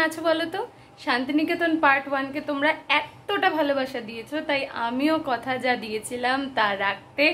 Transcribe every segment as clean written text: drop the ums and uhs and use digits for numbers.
আছো বলো তো? শান্তিনিকেতন পার্ট 1 কে তোমরা এতটা ভালোবাসা দিয়েছো, তাই আমিও কথা যা দিয়েছিলাম তা রাখতে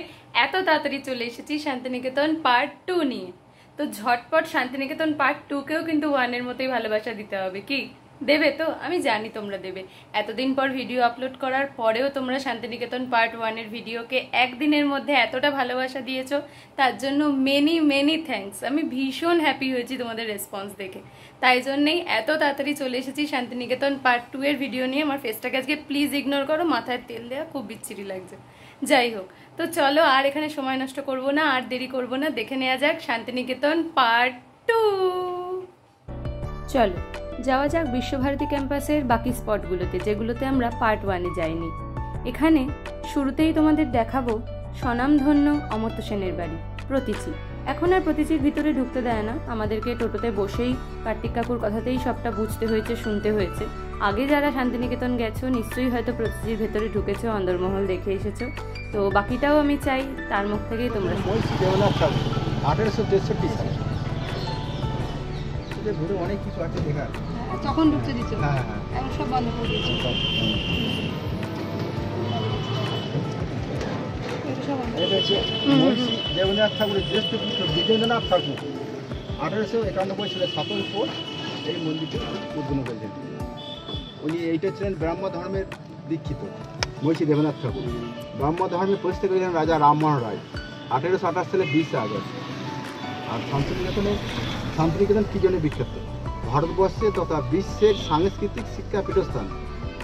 এত তাড়াতাড়ি চলে এসেছি শান্তিনিকেতন পার্ট 2 নিয়ে। তো ঝটপট শান্তিনিকেতন পার্ট 2 কেও কিন্তু 1 এর মতোই ভালোবাসা দিতে হবে। কি দেবে তো? আমি জানি তোমরা দেবে। এতদিন পর ভিডিও আপলোড করার পরেও তোমরা শান্তিনিকেতন পার্ট 1 এর ভিডিওকে একদিনের মধ্যে এতটা ভালোবাসা দিয়েছো, তার জন্য মেনি মেনি থ্যাঙ্কস। আমি ভীষণ হ্যাপি হয়েছি তোমাদের রেসপন্স দেখে, তাই জন্যই এত তাড়াতাড়ি চলে এসেছি শান্তিনিকেতন পার্ট 2 এর ভিডিও নিয়ে। আমার ফেসটাকে আজকে প্লিজ ইগনোর করো, মাথায় তেল দেওয়া খুব বিচ্ছিরি লাগছে। যাই হোক, তো চলো আর এখানে সময় নষ্ট করব না, আর দেরি করব না, দেখে নেওয়া যাক শান্তিনিকেতন পার্ট 2। চলো যাওয়া যাক বিশ্বভারতী ক্যাম্পাসের বাকি স্পটগুলোতে, যেগুলোতে আমরা পার্ট 1 এ যাইনি। এখানে শুরুতেই তোমাদের দেখাবো স্বনামধন্য অমর্ত্য সেনের বাড়ি প্রতীচি। এখন আর প্রতীচির ভিতরে ঢুকতে দেয় না, আমাদেরকে টোটোতে বসেই কার্তিক কাকুর কথাতেই সবটা বুঝতে হয়েছে, শুনতে হয়েছে। আগে যারা শান্তিনিকেতন গেছো নিশ্চয়ই হয়তো প্রতীচির ভেতরে ঢুকেছো, অন্দরমহল দেখে এসেছো। তো বাকিটাও আমি চাই তার মুখ থেকেই তোমরা। 1863 সালে ঘুরে অনেক কিছু আছে দেখার। তখন ঢুকতে দিত, এখন সব বন্ধ করে দিয়েছে। দেবেন্দ্রনাথ ঠাকুরের জ্যেষ্ঠ পুত্র দ্বিজেন্দ্রনাথ ঠাকুর 1891 সালে 7 পৌষ এই মন্দিরটি উদ্বোধন করেছেন। উনি এইটা ছিলেন ব্রাহ্ম ধর্মের দীক্ষিত মহিষী দেবেন্দ্রনাথ ঠাকুর। ব্রাহ্ম ধর্মে প্রতিষ্ঠা করেছিলেন রাজা রামমোহন রায় 1828 সালে 20 আগস্ট। আর শান্তিনিকেতন কি জন্য বিখ্যাত? ভারতবর্ষে তথা বিশ্বের সাংস্কৃতিক শিক্ষা পীঠস্থান।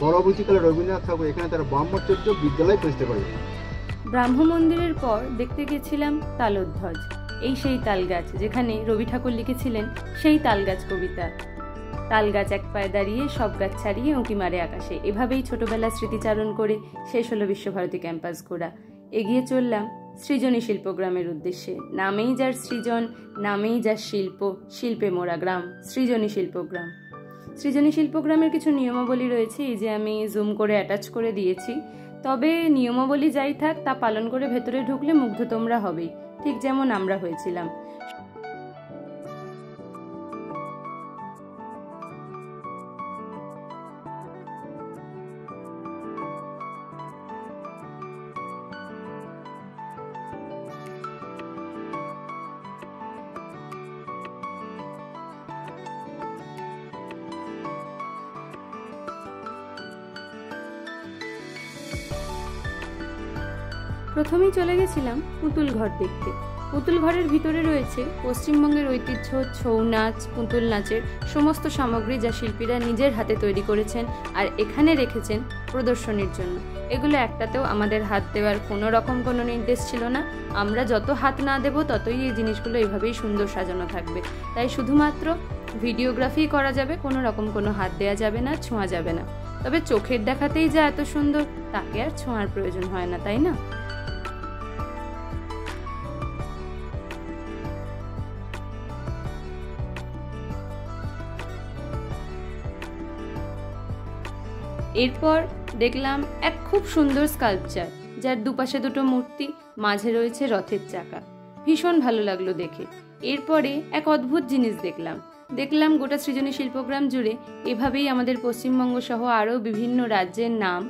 পরবর্তীকালে রবীন্দ্রনাথ ঠাকুর এখানে তার ব্রহ্মচর্য বিদ্যালয় প্রতিষ্ঠা করেন। ব্রাহ্ম মন্দিরের পর দেখতে গেছিলাম তালধ্বজ, এই সেই তালগাছ যেখানে রবি ঠাকুর লিখেছিলেন সেই তালগাছ কবিতা। তালগাছ এক পায়ে দাঁড়িয়ে সব গাছ ছাড়িয়ে উঁকি মারে আকাশে। এভাবেই ছোটবেলার স্মৃতিচারণ করে শেষ হলো বিশ্বভারতী ক্যাম্পাস ঘোরা। এগিয়ে চললাম সৃজনী শিল্পগ্রামের উদ্দেশ্যে। নামেই যার সৃজন, নামেই যার শিল্প, শিল্পে মোরা গ্রাম, সৃজনী শিল্পগ্রাম। সৃজনী শিল্পগ্রামের কিছু নিয়মাবলী রয়েছে, এই যে আমি জুম করে অ্যাটাচ করে দিয়েছি। তবে নিয়মাবলী যাই থাক, তা পালন করে ভেতরে ঢুকলে মুগ্ধ তোমরা হবেই, ঠিক যেমন আমরা হয়েছিলাম। প্রথমেই চলে গেছিলাম পুতুল ঘর দেখতে। পুতুল ঘরের ভিতরে রয়েছে পশ্চিমবঙ্গের ঐতিহ্য ছৌ নাচ, পুতুল নাচের সমস্ত সামগ্রী, যা শিল্পীরা নিজের হাতে তৈরি করেছেন আর এখানে রেখেছেন প্রদর্শনীর জন্য। এগুলো একটাতেও আমাদের হাত দেওয়ার কোনো রকম কোনো নির্দেশ ছিল না। আমরা যত হাত না দেব ততই এই জিনিসগুলো এভাবেই সুন্দর সাজানো থাকবে। তাই শুধুমাত্র ভিডিওগ্রাফি করা যাবে, কোনো রকম কোনো হাত দেওয়া যাবে না, ছোঁয়া যাবে না। তবে চোখের দেখাতেই যা এত সুন্দর, তাকে আর ছোঁয়ার প্রয়োজন হয় না, তাই না? এরপর দেখলাম এক খুব সুন্দর স্কাল্পচার, যার দুপাশে দুটো মূর্তি, মাঝে রয়েছে রথের চাকা। ভীষণ ভালো লাগলো দেখে। এরপরে এক অদ্ভুত জিনিস দেখলাম গোটা সৃজনী শিল্পগ্রাম জুড়ে এভাবেই আমাদের পশ্চিমবঙ্গ সহ আরও বিভিন্ন রাজ্যের নাম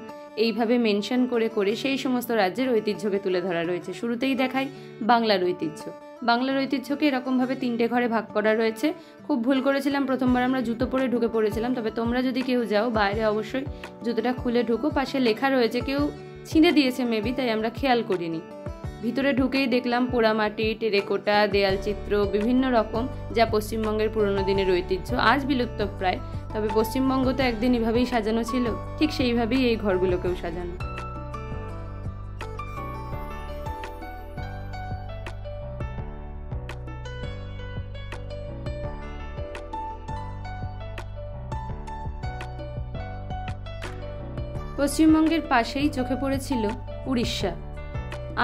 এইভাবে মেনশন করে করে সেই সমস্ত রাজ্যের ঐতিহ্যকে তুলে ধরা রয়েছে। শুরুতেই দেখাই বাংলার ঐতিহ্য। বাংলার ঐতিহ্যকে এরকমভাবে 3টে ঘরে ভাগ করা রয়েছে। খুব ভুল করেছিলাম, প্রথমবার আমরা জুতো পরে ঢুকে পড়েছিলাম। তবে তোমরা যদি কেউ যাও বাইরে অবশ্যই জুতোটা খুলে ঢুকো। পাশে লেখা রয়েছে, কেউ ছিঁড়ে দিয়েছে মেবি, তাই আমরা খেয়াল করিনি। ভিতরে ঢুকেই দেখলাম পোড়ামাটি, টেরেকোটা, দেয়াল চিত্র বিভিন্ন রকম, যা পশ্চিমবঙ্গের পুরনো দিনের ঐতিহ্য, আজ বিলুপ্ত প্রায়। তবে পশ্চিমবঙ্গ তো একদিন এভাবেই সাজানো ছিল, ঠিক সেইভাবেই এই ঘরগুলোকেও সাজানো। পশ্চিমবঙ্গের পাশেই চোখে পড়েছিল উড়িষ্যা।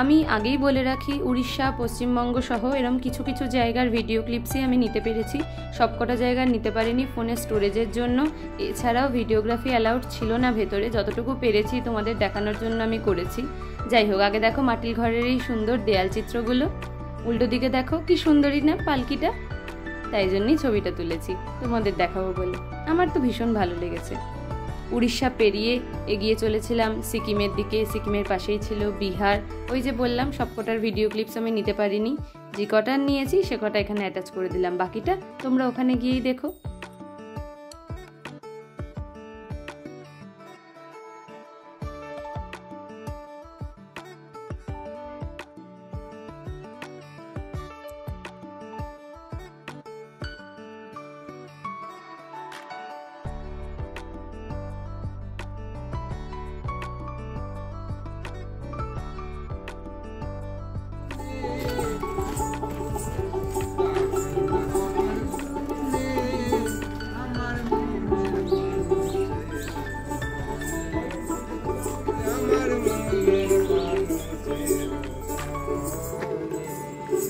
আমি আগেই বলে রাখি, উড়িষ্যা, পশ্চিমবঙ্গ সহ এরম কিছু কিছু জায়গার ভিডিও ক্লিপসই আমি নিতে পেরেছি, সবকটা জায়গার নিতে পারিনি ফোনের স্টোরেজের জন্য। এছাড়াও ভিডিওগ্রাফি অ্যালাউড ছিল না ভেতরে, যতটুকু পেরেছি তোমাদের দেখানোর জন্য আমি করেছি। যাই হোক, আগে দেখো মাটির ঘরের এই সুন্দর দেয়াল চিত্রগুলো, উল্টো দিকে দেখো কি সুন্দরী না পালকিটা, তাই জন্যই ছবিটা তুলেছি তোমাদের দেখাবো বলে। আমার তো ভীষণ ভালো লেগেছে। উড়িষ্যা পেরিয়ে এগিয়ে চলেছিলাম সিকিমের দিকে। সিকিমের পাশেই ছিল বিহার। ওই যে বললাম সবকটার ভিডিও ক্লিপস আমি নিতে পারিনি, যে কটা নিয়েছি সে কটা এখানে অ্যাটাচ করে দিলাম, বাকিটা তোমরা ওখানে গিয়েই দেখো।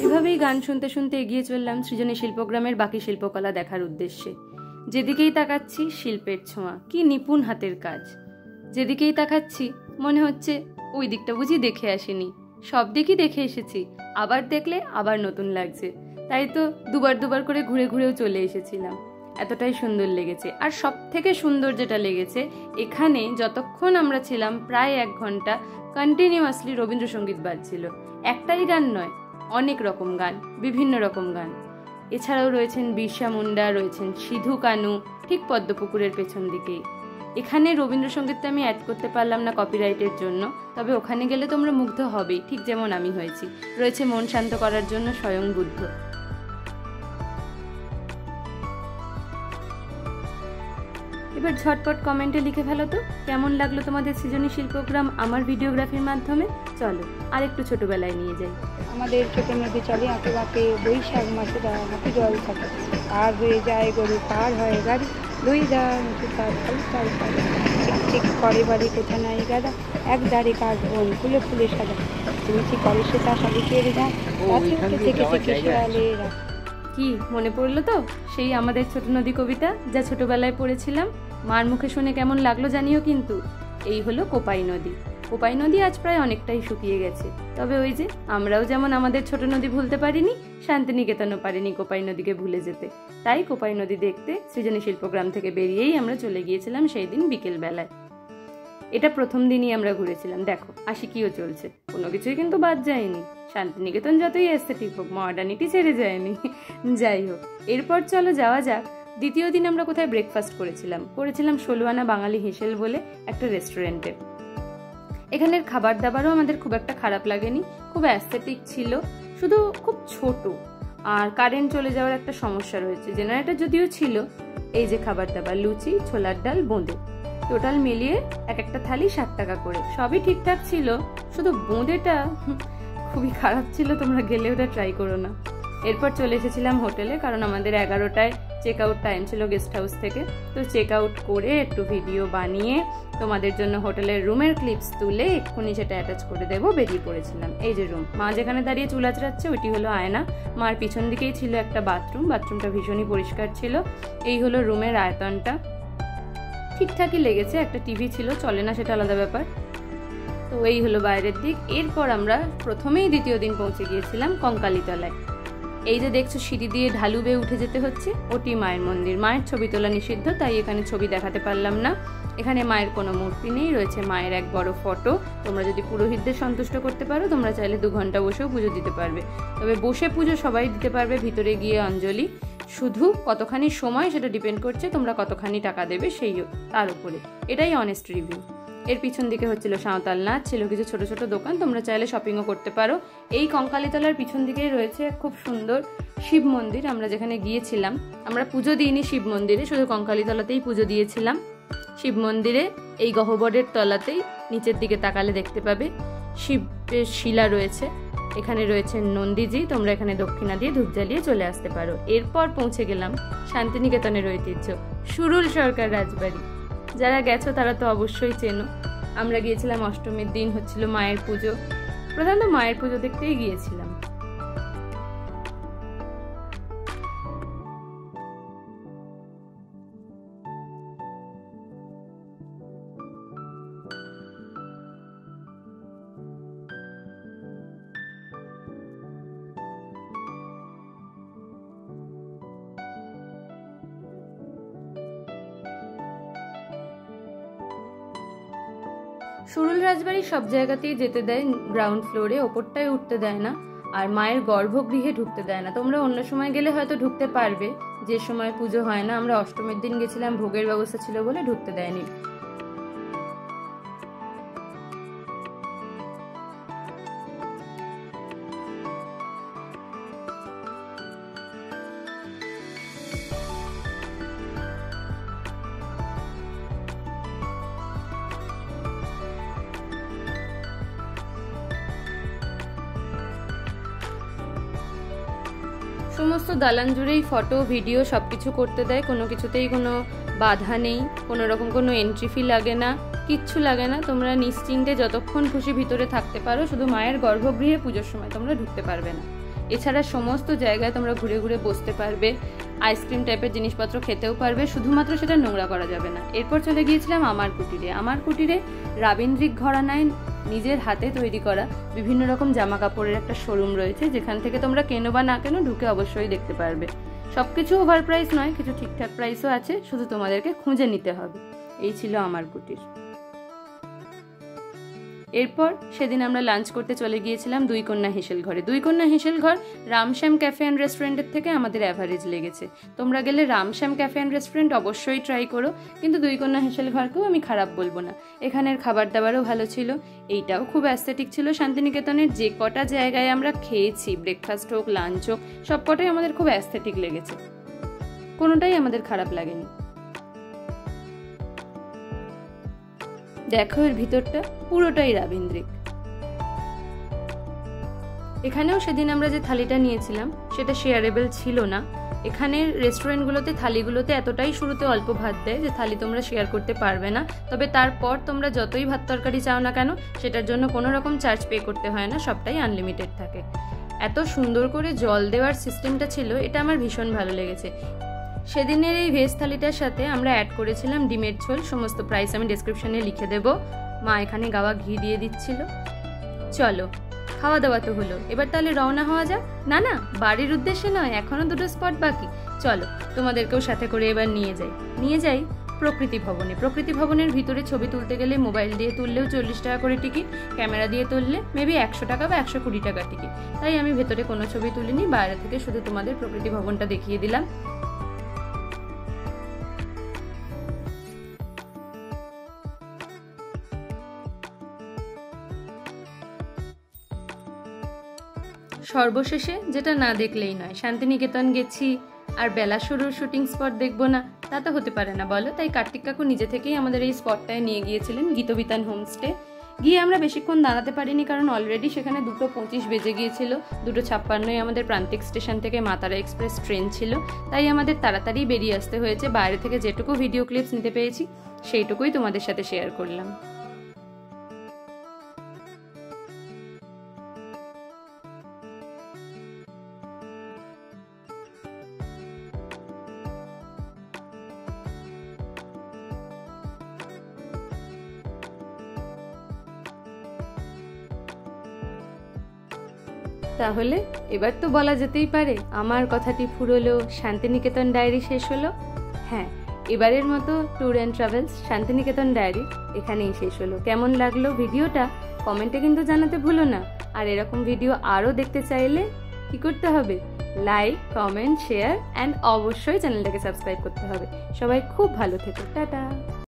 এভাবেই গান শুনতে শুনতে এগিয়ে চললাম সৃজনী শিল্পগ্রামের বাকি শিল্পকলা দেখার উদ্দেশ্যে। যেদিকেই তাকাচ্ছি শিল্পের ছোঁয়া, কি নিপুণ হাতের কাজ। যেদিকেই তাকাচ্ছি মনে হচ্ছে ওই দিকটা বুঝি দেখে আসিনি, সব দিকই দেখে এসেছি, আবার দেখলে আবার নতুন লাগছে। তাই তো দুবার করে ঘুরে ঘুরেও চলে এসেছিলাম, এতটাই সুন্দর লেগেছে। আর সব থেকে সুন্দর যেটা লেগেছে, এখানে যতক্ষণ আমরা ছিলাম প্রায় 1 ঘন্টা কন্টিনিউয়াসলি রবীন্দ্রসঙ্গীত বাজছিল। একটাই গান নয়, অনেক রকম গান, বিভিন্ন রকম গান। এছাড়াও রয়েছেন বিরসা মুন্ডা, রয়েছেন সিধু কানু, ঠিক পদ্মপুকুরের পেছন দিকেই। এখানে রবীন্দ্রসঙ্গীতটা আমি অ্যাড করতে পারলাম না কপিরাইটের জন্য, তবে ওখানে গেলে তোমরা মুগ্ধ হবেই, ঠিক যেমন আমি হয়েছি। রয়েছে মন শান্ত করার জন্য স্বয়ং বুদ্ধ। এবার ঝটপট কমেন্টে লিখে ফেলো তো কেমন লাগলো তোমাদের সৃজনী শিল্পগ্রাম আমার ভিডিওগ্রাফির মাধ্যমে। চলো আর একটু ছোটবেলায় নিয়ে যাই। আমাদের ছোট নদী চলে আঁকে বাঁকে, বৈশাখ মাসে হাঁটু জল থাকে, পার হয়ে যায় গরু, পার হয় গাড়ি, দুই দাঁড় তার চিকচিক করে বাড়ি, কোথা নাই গাদা, এক দাঁড়ে কাঠ বন, ফুলে ফুলে সাদা, চিমচি করে সে তা সবই কেড়ে যায়, রাতে উঠে থেকে শিয়ালেরা। কি মনে পড়লো তো সেই আমাদের ছোট নদী কবিতা, যা ছোটবেলায় পড়েছিলাম। মার মুখে শুনে কেমন লাগলো জানিও কিন্তু। এই হলো কোপাই নদী। কোপাই নদী আজ প্রায় অনেকটাই শুকিয়ে গেছে, তবে ওই যে আমরাও যেমন আমাদের ছোট নদী ভুলতে পারিনি, শান্তিনিকেতনও পারিনি কোপাই নদীকে ভুলে যেতে। তাই কোপাই নদী দেখতে সৃজনী শিল্পগ্রাম থেকে বেরিয়েই আমরা চলে গিয়েছিলাম সেই দিন বিকেল বেলায়। এটা প্রথম দিনই আমরা ঘুরেছিলাম। দেখো আশিকিও চলছে, কোনো কিছুই কিন্তু বাদ যায়নি। শান্তিনিকেতন যতই এস্থেটিক হোক, মডার্নিটি ছেড়ে যায়নি। যাই হোক, এরপর চলো যাওয়া যাক দ্বিতীয় দিন আমরা কোথায় ব্রেকফাস্ট করেছিলাম। 16 আনা বাঙালি হেসেল বলে একটা রেস্টুরেন্টে। এখানের খাবার দাবারও আমাদের খুব একটা খারাপ লাগেনি, খুব অ্যাস্থেটিক ছিল, শুধু খুব ছোট। আর কারেন্ট চলে যাওয়ার একটা সমস্যা রয়েছে। জেনারেটর যদিও ছিল। এই যে খাবার দাবার, লুচি, ছোলার ডাল, বোঁদে, টোটাল মিলিয়ে এক একটা থালি 60 টাকা করে। সবই ঠিকঠাক ছিল, শুধু বোঁদেটা খুবই খারাপ ছিল, তোমরা গেলে ওটা ট্রাই করো না। এরপর চলে এসেছিলাম হোটেলে, কারণ আমাদের 11টায় চেক আউট টাইম ছিল গেস্ট হাউস থেকে। তো চেক আউট করে একটু ভিডিও বানিয়ে তোমাদের জন্য হোটেলের রুমের ক্লিপস তুলে এক্ষুনি সেটা অ্যাটাচ করে দেবো বেরিয়ে পড়েছিলাম। এই যে রুম, মা যেখানে দাঁড়িয়ে চুল আঁচড়াচ্ছে ওইটি হলো আয়না। মার পিছন দিকেই ছিল একটা বাথরুম, বাথরুমটা ভীষণই পরিষ্কার ছিল। এই হলো রুমের আয়তনটা, ঠিকঠাকই লেগেছে। একটা টিভি ছিল, চলে না সেটা আলাদা ব্যাপার। তো এই হলো বাইরের দিক। এরপর আমরা প্রথমেই দ্বিতীয় দিন পৌঁছে গিয়েছিলাম কঙ্কালীতলায়। এই যে দেখছো সিঁড়ি দিয়ে ঢালু বেয়ে উঠে যেতে হচ্ছে, ওটি মায়ের মন্দির। মায়ের ছবি তোলা নিষিদ্ধ, তাই এখানে ছবি দেখাতে পারলাম না। এখানে মায়ের কোনো মূর্তি নেই, রয়েছে মায়ের এক বড় ফটো। তোমরা যদি পুরোহিতদের সন্তুষ্ট করতে পারো, তোমরা চাইলে 2 ঘন্টা বসেও পুজো দিতে পারবে। তবে বসে পুজো সবাই দিতে পারবে, ভিতরে গিয়ে অঞ্জলি। শুধু কতখানি সময় সেটা ডিপেন্ড করছে তোমরা কতখানি টাকা দেবে সেই তার উপরে। এটাই অনেস্ট রিভিউ। এর পিছন দিকে হচ্ছিল সাঁওতাল নাচ, ছিল কিছু ছোট ছোট দোকান, তোমরা চাইলে শপিংও করতে পারো। এই কঙ্কালীতলার পিছন দিকেই রয়েছে খুব সুন্দর শিব মন্দির। আমরা যেখানে গিয়েছিলাম, আমরা পুজো দিইনি শিব মন্দিরে, শুধু কঙ্কালীতলাতেই পুজো দিয়েছিলাম। শিব মন্দিরে এই গহ্বরের তলাতেই নিচের দিকে তাকালে দেখতে পাবে শিবের শিলা রয়েছে। এখানে রয়েছে নন্দীজি, তোমরা এখানে দক্ষিণা দিয়ে ধূপ জ্বালিয়ে চলে আসতে পারো। এরপর পৌঁছে গেলাম শান্তিনিকেতনের ঐতিহ্য সুরুল সরকার রাজবাড়ি। যারা গেছো তারা তো অবশ্যই চেনো। আমরা গিয়েছিলাম অষ্টমীর দিন, হচ্ছিল মায়ের পুজো, প্রধানত মায়ের পুজো দেখতেই গিয়েছিলাম। সুরুল রাজবাড়ি সব জায়গাতেই যেতে দেয় গ্রাউন্ড ফ্লোরে, ওপরটায় উঠতে দেয় না, আর মায়ের গর্ভগৃহে ঢুকতে দেয় না। তোমরা অন্য সময় গেলে হয়তো ঢুকতে পারবে, যে সময় পুজো হয় না। আমরা অষ্টমীর দিন গেছিলাম, ভোগের ব্যবস্থা ছিল বলে ঢুকতে দেয়নি। সমস্ত দালান জুড়েই ফটো, ভিডিও সবকিছু করতে দেয়, কোনো কিছুতেই কোনো বাধা নেই, কোনো রকম কোনো এন্ট্রি ফি লাগে না, কিচ্ছু লাগে না। তোমরা নিশ্চিন্তে যতক্ষণ খুশি ভিতরে থাকতে পারো, শুধু মায়ের গর্ভগৃহে পুজোর সময় তোমরা ঢুকতে পারবে না। এছাড়া সমস্ত জায়গায় তোমরা ঘুরে ঘুরে বসতে পারবে, আইসক্রিম টাইপের জিনিসপত্র খেতেও পারবে, শুধুমাত্র সেটা নোংরা করা যাবে না। এরপর চলে গিয়েছিলাম আমার কুটিরে। আমার কুটিরে রাবীন্দ্রিক ঘরানায় নিজের হাতে তৈরি করা বিভিন্ন রকম জামা কাপড়ের একটা শোরুম রয়েছে, যেখান থেকে তোমরা কেনো বা না কেনো ঢুকে অবশ্যই দেখতে পারবে। সবকিছু ওভার প্রাইস নয়, কিছু ঠিকঠাক প্রাইসও আছে, শুধু তোমাদেরকে খুঁজে নিতে হবে। এই ছিল আমার কুটির। এরপর সেদিন আমরা লাঞ্চ করতে চলে গিয়েছিলাম দুই কন্যা হেসেল ঘরে। দুই কন্যা হেসেল ঘর রামশ্যাম ক্যাফে অ্যান্ড রেস্টুরেন্টের থেকে আমাদের অ্যাভারেজ লেগেছে। তোমরা গেলে রামশ্যাম ক্যাফে অ্যান্ড রেস্টুরেন্ট অবশ্যই ট্রাই করো, কিন্তু দুই কন্যা হেসেল ঘরকেও আমি খারাপ বলবো না। এখানের খাবার দাবারও ভালো ছিল, এইটাও খুব অ্যাস্থেটিক ছিল। শান্তিনিকেতনের যে কটা জায়গায় আমরা খেয়েছি, ব্রেকফাস্ট হোক লাঞ্চ হোক, সব কটাই আমাদের খুব অ্যাস্থেটিক লেগেছে, কোনোটাই আমাদের খারাপ লাগেনি। দেখো এর ভিতরটা পুরোটাই রাবীন্দ্রিক। এখানেও সেদিন আমরা যে থালিটা নিয়েছিলাম সেটা শেয়ারেবল ছিল না। এখানের রেস্টুরেন্টগুলোতে থালিগুলোতে এতটাই শুরুতে অল্প ভাত দেয় যে থালি তোমরা শেয়ার করতে পারবে না, তবে তারপর তোমরা যতই ভাত তরকারি চাও না কেন সেটার জন্য কোনো রকম চার্জ পে করতে হয় না, সবটাই আনলিমিটেড থাকে। এত সুন্দর করে জল দেওয়ার সিস্টেমটা ছিল, এটা আমার ভীষণ ভালো লেগেছে। সেদিনের এই ভেজ থালিটার সাথে আমরা অ্যাড করেছিলাম ডিমের ঝোল, সমস্ত প্রাইস আমি ডেসক্রিপশনে লিখে দেব। মা এখানে গাওয়া ঘি দিয়ে দিচ্ছিল। চলো খাওয়া দাওয়া তো হলো, এবার তাহলে রওনা হওয়া যাক। না না, বাড়ির উদ্দেশ্যে নয়, এখনো দুটো স্পট বাকি। চলো তোমাদেরকেও সাথে করে এবার নিয়ে যাই প্রকৃতি ভবনে। প্রকৃতি ভবনের ভিতরে ছবি তুলতে গেলে মোবাইল দিয়ে তুললেও 40 টাকা করে টিকিট, ক্যামেরা দিয়ে তুললে মেবি 100 টাকা বা 120 টাকা টিকিট। তাই আমি ভেতরে কোনো ছবি তুলিনি, বাইরে থেকে শুধু তোমাদের প্রকৃতি ভবনটা দেখিয়ে দিলাম। সর্বশেষে যেটা না দেখলেই নয়, শান্তিনিকেতন গেছি আর বেলা শুরুর শুটিং স্পট দেখবো না, তা তো হতে পারে না বলো। তাই কার্তিক কাকু নিজে থেকেই আমাদের এই স্পটটায় নিয়ে গিয়েছিলেন, গীতবিতান হোমস্টে। গিয়ে আমরা বেশিক্ষণ দাঁড়াতে পারিনি, কারণ অলরেডি সেখানে 2:25 বেজে গিয়েছিল। 2:56 আমাদের প্রান্তিক স্টেশন থেকে মাতারা এক্সপ্রেস ট্রেন ছিল, তাই আমাদের তাড়াতাড়ি বেরিয়ে আসতে হয়েছে। বাইরে থেকে যেটুকু ভিডিও ক্লিপস নিতে পেরেছি সেইটুকুই তোমাদের সাথে শেয়ার করলাম। তাহলে এবার তো বলা যেতেই পারে আমার কথাটি ফুরলো, শান্তিনিকেতন ডায়েরি শেষ হলো। হ্যাঁ, এবারের মতো tour and travels Shantiniketan diary এখানেই শেষ হলো। কেমন লাগলো ভিডিওটা কমেন্টে কিন্তু জানাতে ভুলো না। আর এরকম ভিডিও আরও দেখতে চাইলে কি করতে হবে? লাইক, কমেন্ট, শেয়ার অ্যান্ড অবশ্যই চ্যানেলটাকে সাবস্ক্রাইব করতে হবে। সবাই খুব ভালো থেকো, টাটা।